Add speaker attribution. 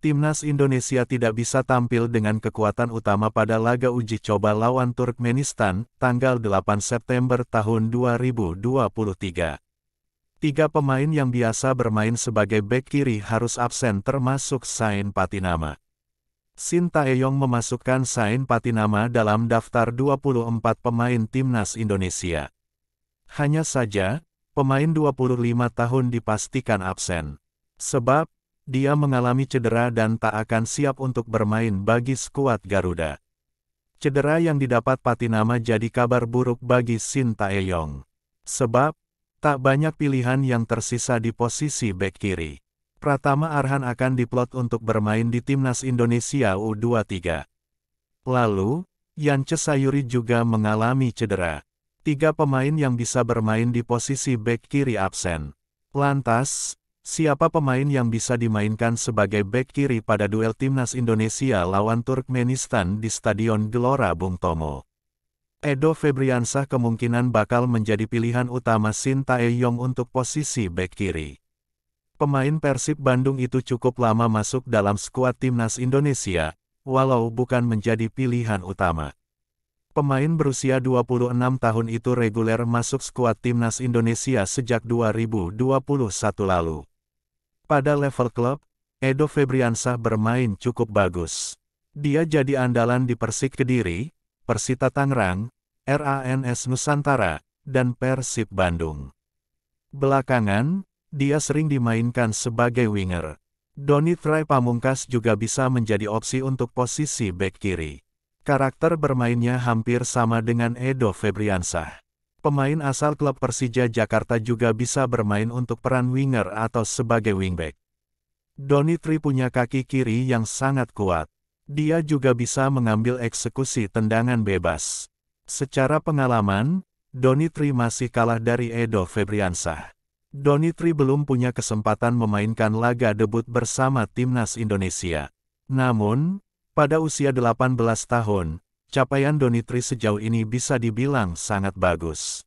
Speaker 1: Timnas Indonesia tidak bisa tampil dengan kekuatan utama pada laga uji coba lawan Turkmenistan, tanggal 8 September tahun 2023. Tiga pemain yang biasa bermain sebagai bek kiri harus absen termasuk Sain Patinama. Shin Tae-yong memasukkan Sain Patinama dalam daftar 24 pemain Timnas Indonesia. Hanya saja, pemain 25 tahun dipastikan absen. Sebab, dia mengalami cedera dan tak akan siap untuk bermain bagi skuad Garuda. Cedera yang didapat Patinama jadi kabar buruk bagi Shin Tae-yong. Sebab, tak banyak pilihan yang tersisa di posisi bek kiri. Pratama Arhan akan diplot untuk bermain di Timnas Indonesia U23. Lalu, Yance Sayuri juga mengalami cedera. Tiga pemain yang bisa bermain di posisi bek kiri absen. Lantas, siapa pemain yang bisa dimainkan sebagai bek kiri pada duel Timnas Indonesia lawan Turkmenistan di Stadion Gelora Bung Tomo? Edo Febriansah kemungkinan bakal menjadi pilihan utama Shin Tae-yong untuk posisi bek kiri. Pemain Persib Bandung itu cukup lama masuk dalam skuad Timnas Indonesia, walau bukan menjadi pilihan utama. Pemain berusia 26 tahun itu reguler masuk skuad Timnas Indonesia sejak 2021 lalu. Pada level klub, Edo Febriansah bermain cukup bagus. Dia jadi andalan di Persik Kediri, Persita Tangerang, RANS Nusantara, dan Persib Bandung. Belakangan, dia sering dimainkan sebagai winger. Donny Pamungkas juga bisa menjadi opsi untuk posisi bek kiri. Karakter bermainnya hampir sama dengan Edo Febriansah. Pemain asal klub Persija Jakarta juga bisa bermain untuk peran winger atau sebagai wingback. Donny punya kaki kiri yang sangat kuat. Dia juga bisa mengambil eksekusi tendangan bebas. Secara pengalaman, Donny masih kalah dari Edo Febriansah. Donny belum punya kesempatan memainkan laga debut bersama Timnas Indonesia. Namun, pada usia 18 tahun, capaian Donny sejauh ini bisa dibilang sangat bagus.